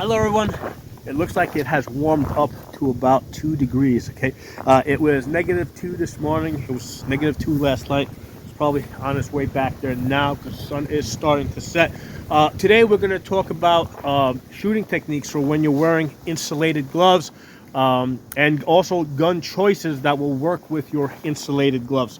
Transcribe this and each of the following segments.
Hello everyone. It looks like it has warmed up to about 2 degrees, okay? It was -2 this morning. It was -2 last night. It's probably on its way back there now because the sun is starting to set. Today we're going to talk about shooting techniques for when you're wearing insulated gloves, and also gun choices that will work with your insulated gloves.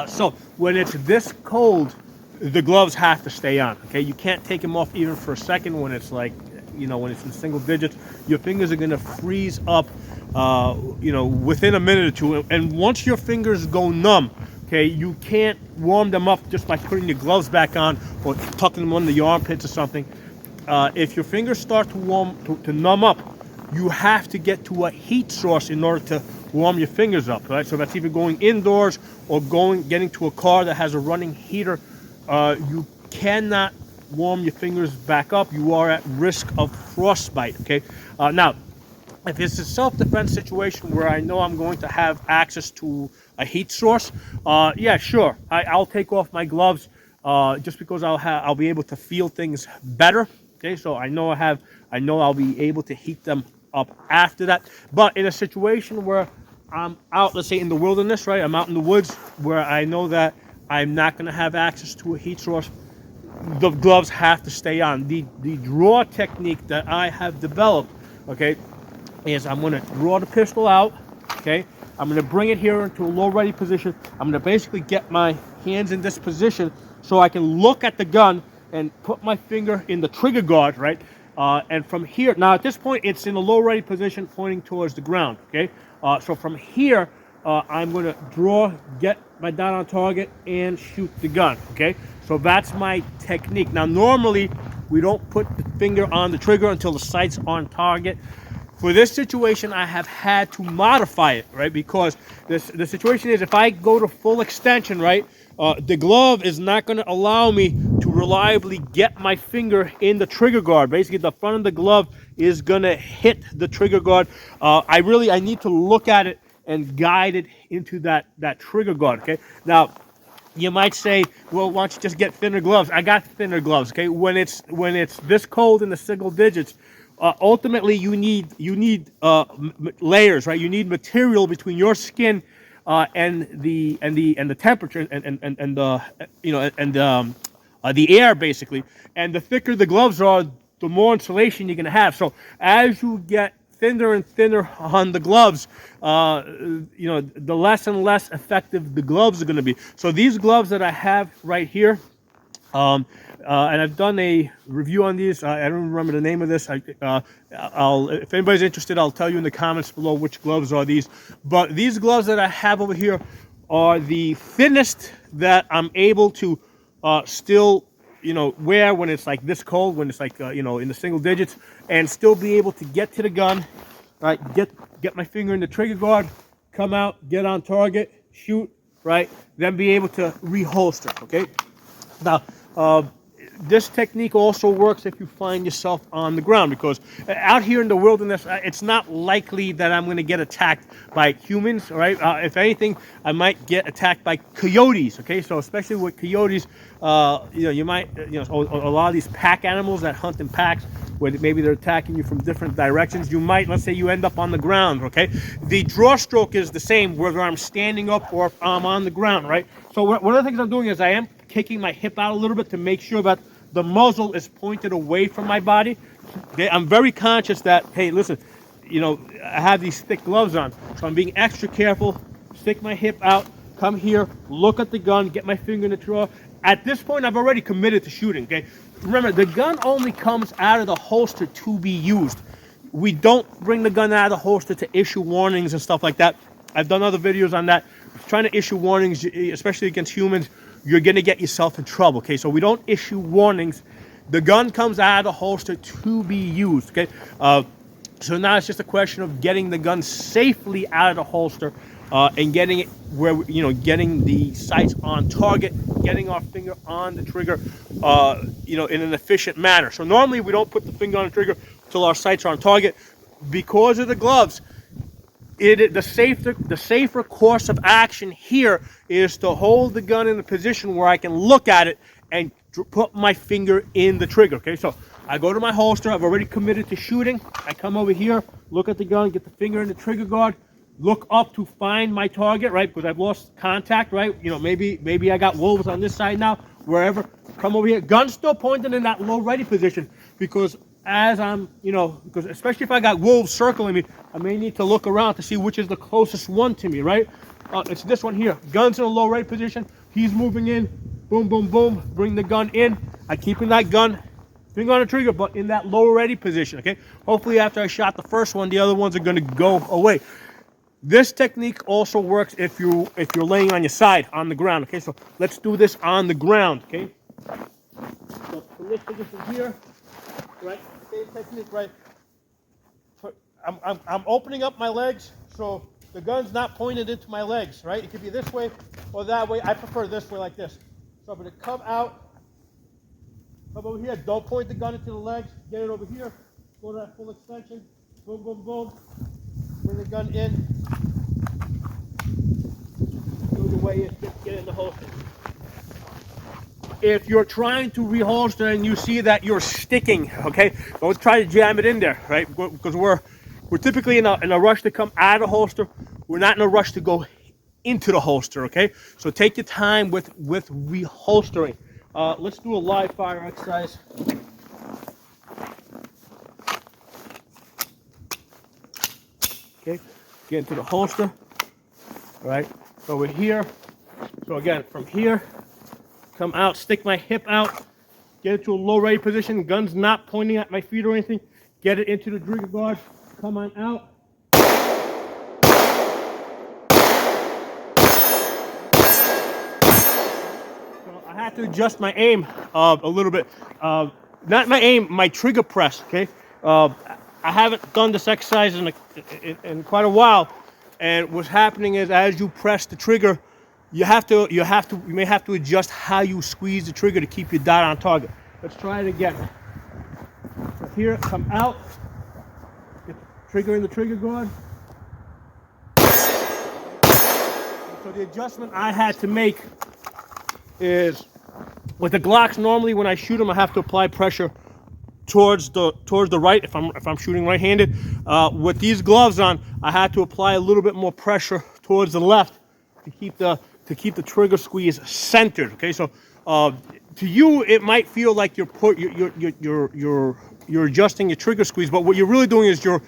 So when it's this cold, the gloves have to stay on, okay? You can't take them off even for a second when it's like, when it's in single digits. Your fingers are gonna freeze up, within a minute or two. And once your fingers go numb, okay, you can't warm them up just by putting your gloves back on or tucking them under your armpits or something. If your fingers start to numb up, you have to get to a heat source in order to warm your fingers up, right? So that's either going indoors or getting to a car that has a running heater. You cannot warm your fingers back up. You are at risk of frostbite, okay? Now, if it's a self-defense situation where I know I'm going to have access to a heat source, yeah, sure, I'll take off my gloves just because I'll be able to feel things better. Okay, so I know I'll be able to heat them up after that. But in a situation where I'm out, let's say in the wilderness, right? I'm out in the woods where I know that I'm not going to have access to a heat source, the gloves have to stay on. The draw technique that I have developed, okay, is I'm going to draw the pistol out, okay? I'm going to bring it here into a low ready position. I'm going to basically get my hands in this position so I can look at the gun and put my finger in the trigger guard, right? And from here, now at this point, it's in a low ready position pointing towards the ground, okay? So from here, I'm going to draw, get my dot on target, and shoot the gun, okay? So that's my technique. Now, normally, we don't put the finger on the trigger until the sight's on target. For this situation, I have had to modify it, right? Because the situation is, if I go to full extension, right, the glove is not going to allow me to reliably get my finger in the trigger guard. Basically, the front of the glove is going to hit the trigger guard. I need to look at it and guide it into that trigger guard, okay? Now, you might say, well, why don't you just get thinner gloves? I got thinner gloves, okay? When it's this cold in the single digits, ultimately you need layers, right? You need material between your skin and the temperature and the air, basically. And the thicker the gloves are, the more insulation you're going to have. So as you get thinner and thinner on the gloves, the less and less effective the gloves are going to be. So these gloves that I have right here, and I've done a review on these. I don't remember the name of this. If anybody's interested, I'll tell you in the comments below which gloves are these. But these gloves that I have over here are the thinnest that I'm able to still wear when it's like this cold, when it's like in the single digits, and still be able to get to the gun, right? Get my finger in the trigger guard, come out, get on target, shoot, right? Then be able to reholster, okay? Now, this technique also works if you find yourself on the ground, because out here in the wilderness, it's not likely that I'm going to get attacked by humans, right? If anything, I might get attacked by coyotes, okay? So especially with coyotes, you might, a lot of these pack animals that hunt in packs, where maybe they're attacking you from different directions, you might, let's say you end up on the ground, okay? The draw stroke is the same whether I'm standing up or if I'm on the ground, right? So one of the things I'm doing is I am kicking my hip out a little bit to make sure that the muzzle is pointed away from my body. Okay? I'm very conscious that, hey, listen, I have these thick gloves on, so I'm being extra careful. Stick my hip out, come here, look at the gun, get my finger in the drawer. At this point, I've already committed to shooting, okay? Remember, the gun only comes out of the holster to be used. We don't bring the gun out of the holster to issue warnings and stuff like that. I've done other videos on that. Trying to issue warnings, especially against humans, you're going to get yourself in trouble, okay? So we don't issue warnings. The gun comes out of the holster to be used, okay? So now it's just a question of getting the gun safely out of the holster and getting it where, getting the sights on target, getting our finger on the trigger, in an efficient manner. So normally we don't put the finger on the trigger until our sights are on target. Because of the gloves, the safer course of action here is to hold the gun in a position where I can look at it and put my finger in the trigger. Okay, so I go to my holster. I've already committed to shooting. I come over here, look at the gun, get the finger in the trigger guard, look up to find my target, right? Because I've lost contact, right? You know, maybe I got wolves on this side now, wherever. Come over here, gun still pointing in that low ready position, because as I'm, you know, because especially if I got wolves circling me, I may need to look around to see which is the closest one to me, right? It's this one here. Gun's in a low ready position. He's moving in. Boom, boom, boom. Bring the gun in. I keep in that gun, finger on the trigger, but in that low ready position, okay? Hopefully after I shot the first one, the other ones are gonna go away. This technique also works if you're laying on your side on the ground. Okay, so let's do this on the ground. Okay, so from this position here, right, same technique, right. I'm opening up my legs, so the gun's not pointed into my legs, right. It could be this way or that way. I prefer this way, like this. So I'm going to come out, come over here. Don't point the gun into the legs. Get it over here. Go to that full extension. Boom, boom, boom. Bring the gun in. Do the way it get in the holster. If you're trying to reholster and you see that you're sticking, okay, don't try to jam it in there, right? Because we're typically in a rush to come out of the holster. We're not in a rush to go into the holster, okay? So take your time with reholstering. Let's do a live fire exercise. Okay, get into the holster, right? Over here. So again, from here, come out, stick my hip out, get it to a low ready position. Gun's not pointing at my feet or anything. Get it into the trigger guard. Come on out. So I had to adjust my aim a little bit. Not my aim, my trigger press. Okay. I haven't done this exercise in quite a while, and what's happening is as you press the trigger, you may have to adjust how you squeeze the trigger to keep your dot on target. Let's try it again. So here, come out, get the trigger in the trigger guard. So the adjustment I had to make is, with the Glocks, normally when I shoot them, I have to apply pressure towards the right if I'm shooting right-handed. With these gloves on, I had to apply a little bit more pressure towards the left to keep the trigger squeeze centered. Okay, so to you it might feel like you're adjusting your trigger squeeze, but what you're really doing is you're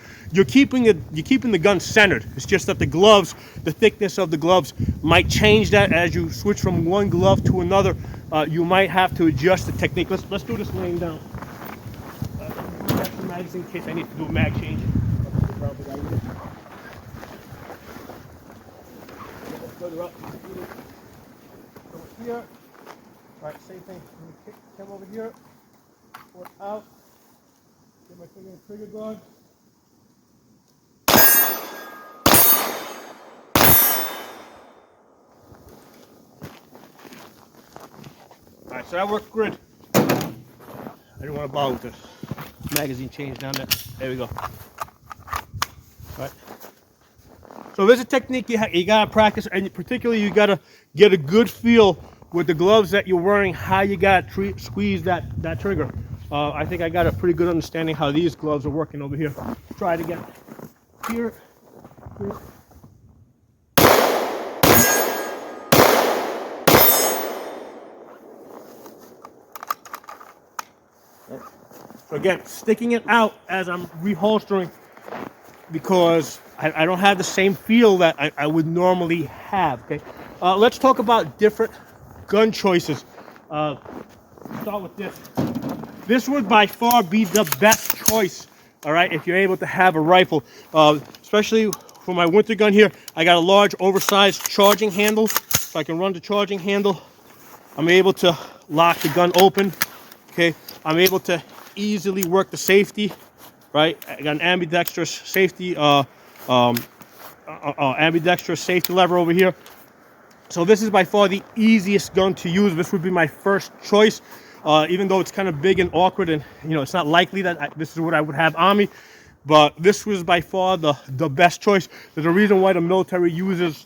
keeping the gun centered. It's just that the gloves, the thickness of the gloves might change that as you switch from one glove to another. You might have to adjust the technique. Let's do this laying down. In case I need to do a mag change. Further up, over here. All right, same thing. Come over here, foot out. Get my finger in the trigger guard. All right, so that worked good. I didn't want to bother with this magazine change down there. There we go. All right. So there's a technique you gotta practice, and particularly you gotta get a good feel with the gloves that you're wearing, how you gotta squeeze that trigger. I think I got a pretty good understanding how these gloves are working over here. Try it again. Here. So again, sticking it out as I'm reholstering, because I don't have the same feel that I would normally have. Okay, let's talk about different gun choices. Start with this. This would by far be the best choice. All right, if you're able to have a rifle, especially for my winter gun here, I got a large, oversized charging handle, so I can run the charging handle. I'm able to lock the gun open. Okay, I'm able to easily work the safety, right? I got an ambidextrous safety, ambidextrous safety lever over here. So this is by far the easiest gun to use. This would be my first choice, even though it's kind of big and awkward, and you know it's not likely that this is what I would have on me. but this was by far the best choice. There's a reason why the military uses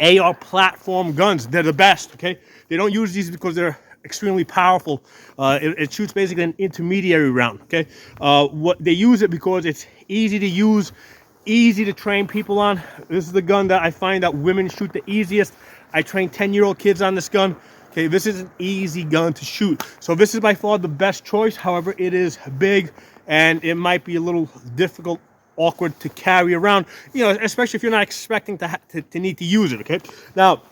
AR platform guns. They're the best, okay? They don't use these because they're extremely powerful. It shoots basically an intermediary round, okay? What they use it because it's easy to use, easy to train people on. This is the gun that I find that women shoot the easiest. I train 10-year-old kids on this gun. Okay, this is an easy gun to shoot. So this is by far the best choice. However, it is big and it might be a little difficult, awkward to carry around, you know, especially if you're not expecting to need to use it, okay? Now,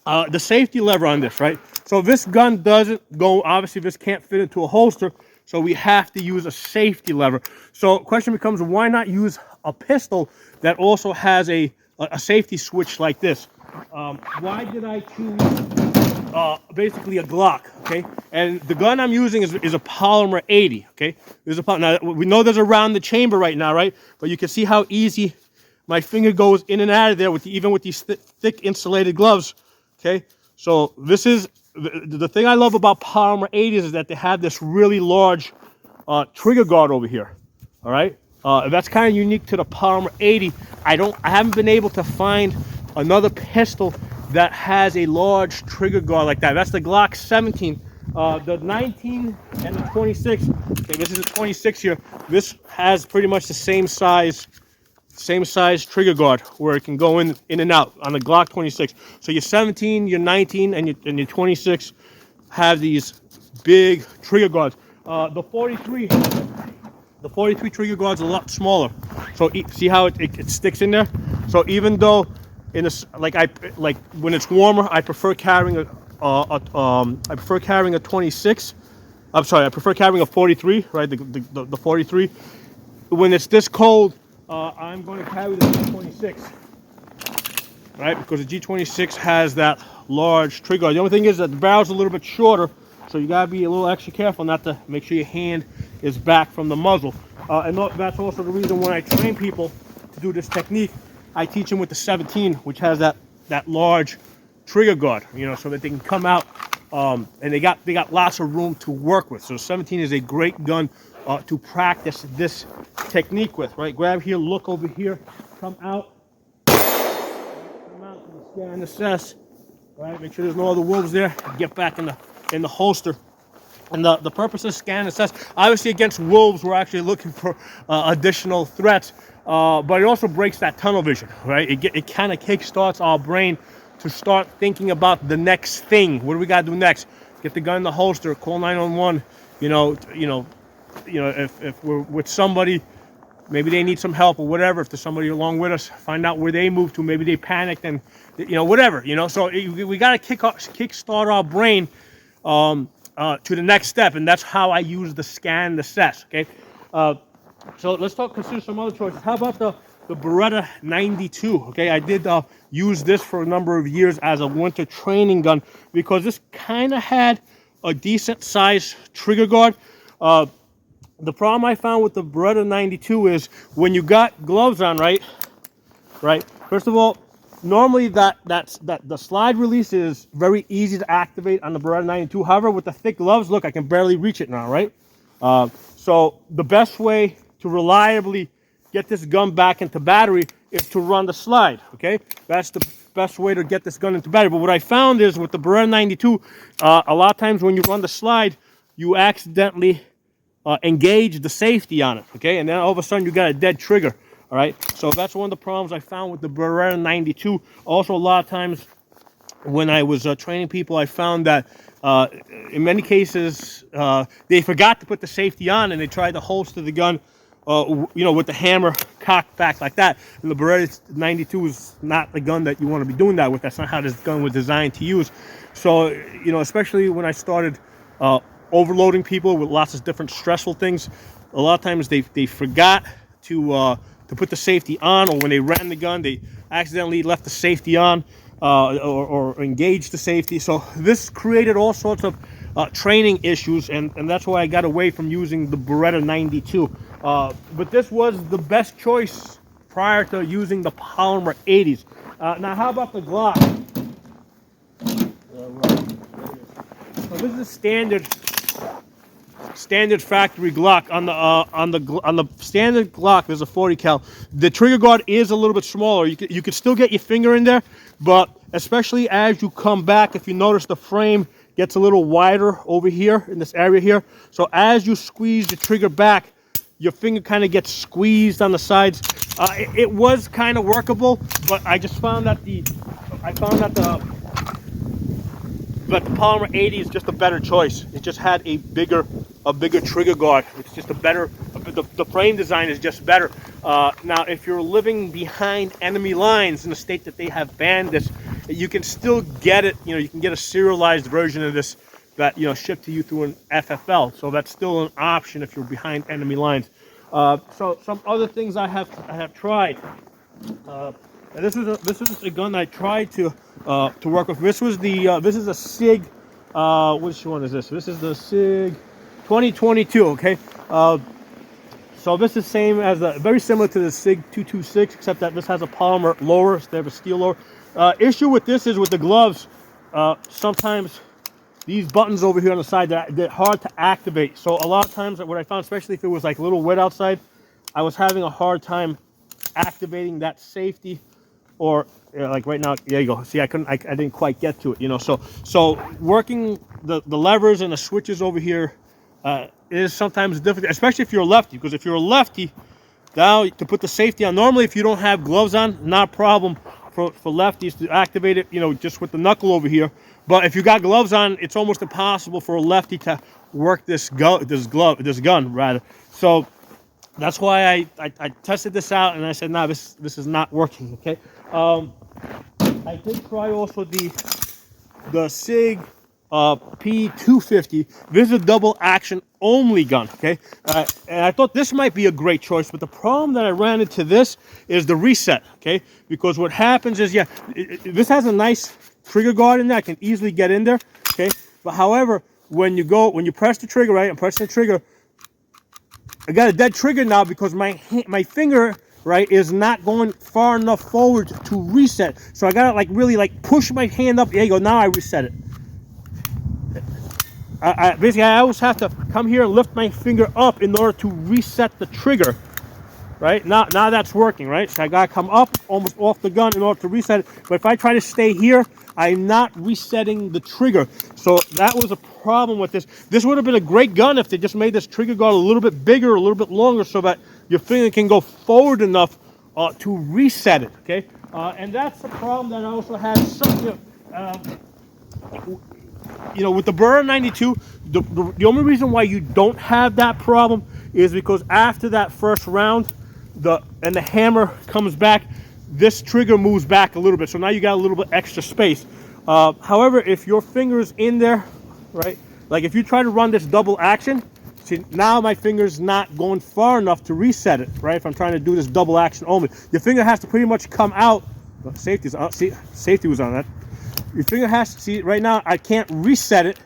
the safety lever on this, right? So this gun doesn't go, obviously this can't fit into a holster, so we have to use a safety lever. So question becomes, why not use a pistol that also has a safety switch like this? Why did I choose basically a Glock, okay? And the gun I'm using is a polymer 80, okay? Now, we know there's a round the chamber right now, right? But you can see how easy my finger goes in and out of there, even with these thick insulated gloves, okay? So this is, the thing I love about polymer 80s is that they have this really large trigger guard over here, all right? That's kind of unique to the polymer 80. I haven't been able to find another pistol that has a large trigger guard like that. That's the Glock 17. The 19 and the 26, okay, this is a 26 here. This has pretty much the same size trigger guard where it can go in and out on the Glock 26. So your 17, your 19, and your 26 have these big trigger guards. The 43 trigger guard's a lot smaller. So see how it sticks in there? So even though like when it's warmer, I prefer carrying a 26. I'm sorry, I prefer carrying a 43, right? The 43. When it's this cold, I'm going to carry the G26, right? Because the G26 has that large trigger. The only thing is that the barrel's a little bit shorter, so you gotta be a little extra careful not to make sure your hand is back from the muzzle. And that's also the reason when I train people to do this technique, I teach them with the 17, which has that large trigger guard, you know, so that they can come out and they got lots of room to work with. So 17 is a great gun to practice this technique with, right? Grab here, look over here, come out and scan, assess, right? Make sure there's no other wolves there. Get back in the holster. And the purpose of scan assess, obviously against wolves, we're actually looking for additional threats, but it also breaks that tunnel vision, right? It kind of kickstarts our brain to start thinking about the next thing. What do we got to do next? Get the gun in the holster, call 911. You know, if we're with somebody, maybe they need some help or whatever. If there's somebody along with us, find out where they moved to. Maybe they panicked and, you know, whatever. You know, so we got to kickstart our brain to the next step, and that's how I use the scan and assess. Okay, so let's consider some other choices. How about the Beretta 92? Okay, I did use this for a number of years as a winter training gun because this kind of had a decent size trigger guard. The problem I found with the Beretta 92 is when you got gloves on, right? First of all, normally the slide release is very easy to activate on the Beretta 92. However, with the thick gloves, look, I can barely reach it now, right? So the best way to reliably get this gun back into battery is to run the slide, okay? That's the best way to get this gun into battery. But what I found is with the Beretta 92, a lot of times when you run the slide, you accidentally engage the safety on it, okay? And then all of a sudden you got a dead trigger, all right? So that's one of the problems I found with the Beretta 92. Also, a lot of times when I was training people, I found that in many cases they forgot to put the safety on and they tried to holster the gun you know, with the hammer cocked back like that. And the Beretta 92 is not the gun that you want to be doing that with. That's not how this gun was designed to use. So, you know, especially when I started overloading people with lots of different stressful things, a lot of times they forgot to put the safety on, or when they ran the gun, they accidentally left the safety on or engaged the safety. So this created all sorts of training issues, and that's why I got away from using the Beretta 92. But this was the best choice prior to using the polymer 80s. Now, how about the Glock? So this is a standard standard factory Glock. On the standard Glock, there's a 40 cal. The trigger guard is a little bit smaller. You could still get your finger in there, but especially as you come back, if you notice, the frame gets a little wider over here in this area here. So as you squeeze the trigger back, your finger kind of gets squeezed on the sides. It was kind of workable, but I just found that the Polymer 80 is just a better choice. It just had a bigger trigger guard. It's just a better, the frame design is just better. Now, if you're living behind enemy lines in the state that they have banned this, you can still get it. You know, you can get a serialized version of this that, you know, shipped to you through an FFL. So that's still an option if you're behind enemy lines. So some other things I have tried. And this is a gun I tried to work with. This was the this is a SIG. Which one is this? This is the SIG 2022. Okay. So this is same as very similar to the SIG 226, except that this has a polymer lower instead of a steel lower. Issue with this is with the gloves. Sometimes these buttons over here on the side, they're hard to activate. So a lot of times, what I found, especially if it was like a little wet outside, I was having a hard time activating that safety. Or like right now, there you go. See, I didn't quite get to it, you know. So working the levers and the switches over here is sometimes difficult, especially if you're a lefty. Because if you're a lefty, now to put the safety on. Normally, if you don't have gloves on, not a problem for lefties to activate it, you know, just with the knuckle over here. But if you got gloves on, it's almost impossible for a lefty to work this gun rather. So that's why I tested this out and I said, nah, this is not working. Okay. I did try also the SIG P250. This is a double action only gun. Okay. And I thought this might be a great choice, but the problem that I ran into this is the reset. Okay. Because what happens is, yeah, this has a nice trigger guard in there. I can easily get in there. Okay. But however, when you press the trigger, right, I'm pressing the trigger, I got a dead trigger now because my finger, right, is not going far enough forward to reset. So I gotta like really like push my hand up. There you go. Now I reset it. Basically I always have to come here and lift my finger up in order to reset the trigger. Right now that's working, right? So I gotta come up almost off the gun in order to reset it. But if I try to stay here, I'm not resetting the trigger. So that was a problem with this. This would have been a great gun if they just made this trigger guard a little bit bigger, a little bit longer, so that your finger can go forward enough to reset it. Okay, and that's the problem that I also had. You know, with the Burr 92, the only reason why you don't have that problem is because after that first round, the hammer comes back, this trigger moves back a little bit. So now you got a little bit extra space. However, if your finger's in there, right, like if you try to run this double action, see, now my finger's not going far enough to reset it, right? If I'm trying to do this double action only, your finger has to pretty much come out. Safety's on. See, safety was on that. Your finger has to, see, right now I can't reset it.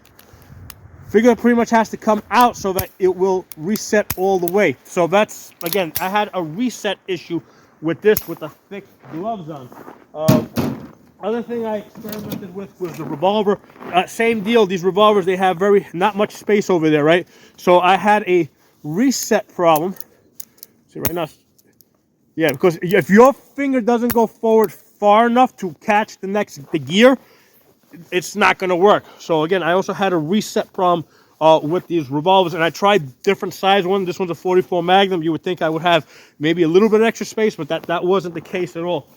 Finger pretty much has to come out so that it will reset all the way. So that's, again, I had a reset issue with this with the thick gloves on. Other thing I experimented with was the revolver. Same deal. These revolvers, they have not much space over there, right? So I had a reset problem. See right now, yeah, because if your finger doesn't go forward far enough to catch the gear, it's not going to work. So again, I also had a reset problem with these revolvers, and I tried different size one. This one's a 44 Magnum. You would think I would have maybe a little bit extra space, but that wasn't the case at all.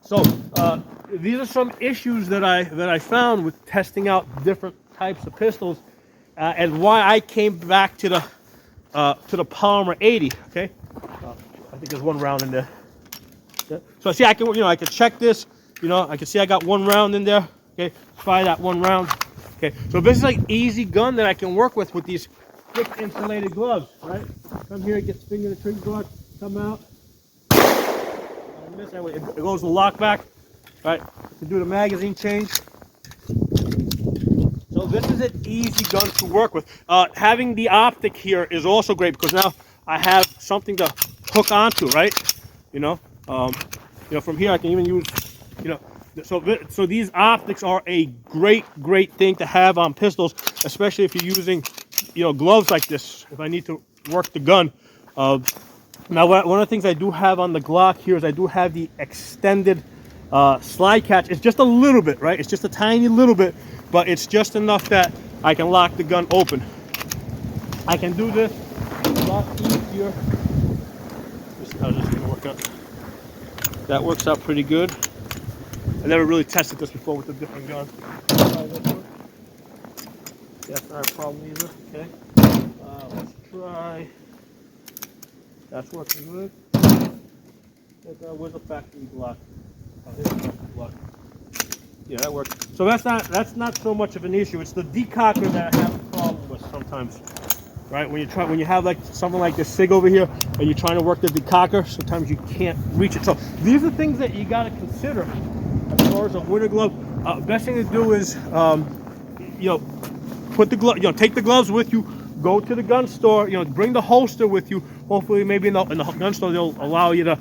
So these are some issues that I found with testing out different types of pistols, and why I came back to the Polymer 80. Okay, I think there's one round in there. Yeah. So see, I can check this. You know, I can see I got one round in there. Okay, try that one round. Okay, so this is like easy gun that I can work with these thick insulated gloves, right? Come here, get the finger in the trigger guard, come out. It goes to the lock back, right? You can do the magazine change. So this is an easy gun to work with. Having the optic here is also great because now I have something to hook onto, right? You know, from here I can even use. You know, so these optics are a great thing to have on pistols, especially if you're using gloves like this if I need to work the gun. Now, one of the things I do have on the Glock here is I do have the extended slide catch. It's just a little bit, right? It's just a tiny little bit, but it's just enough that I can lock the gun open. I can do this a lot easier. How's this gonna work out? That works out pretty good. I never really tested this before with a different gun. That's not a problem either. Okay. Let's try. That's working good. Where's the factory Glock? Oh, here's the factory Glock. Yeah, that works. So that's not so much of an issue. It's the decocker that I have a problem with sometimes. Right? When you have like something like this SIG over here and you're trying to work the decocker, sometimes you can't reach it. So these are things that you got to consider as far as a winter glove. Best thing to do is put the glove, take the gloves with you, go to the gun store, bring the holster with you. Hopefully maybe in the gun store they'll allow you to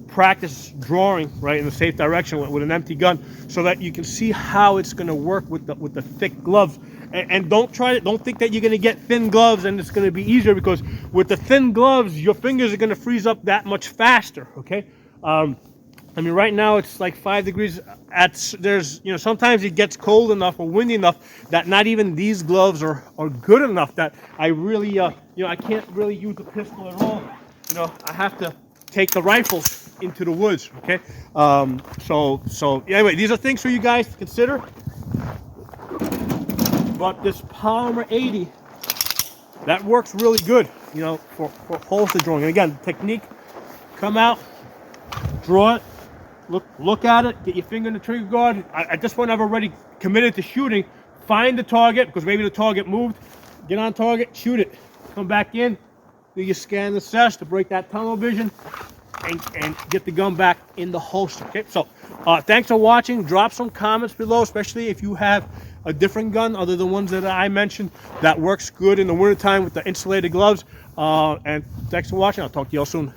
practice drawing right in the safe direction with an empty gun, so that you can see how it's going to work with the thick gloves. And don't think that you're going to get thin gloves and it's going to be easier, because with the thin gloves your fingers are going to freeze up that much faster. Okay. I mean, right now it's like 5 degrees. There's sometimes it gets cold enough or windy enough that not even these gloves are good enough that I really I can't really use the pistol at all. I have to take the rifles into the woods. Okay. So anyway, these are things for you guys to consider. But this Polymer 80, that works really good, for holster drawing. And again, technique: come out, draw it, look at it, get your finger in the trigger guard. At this point, I've already committed to shooting. Find the target, because maybe the target moved. Get on target, shoot it. Come back in, do your scan and assess to break that tunnel vision, and get the gun back in the holster. Okay, so thanks for watching. Drop some comments below, especially if you have a different gun other than the ones that I mentioned that works good in the wintertime with the insulated gloves. And thanks for watching. I'll talk to you all soon.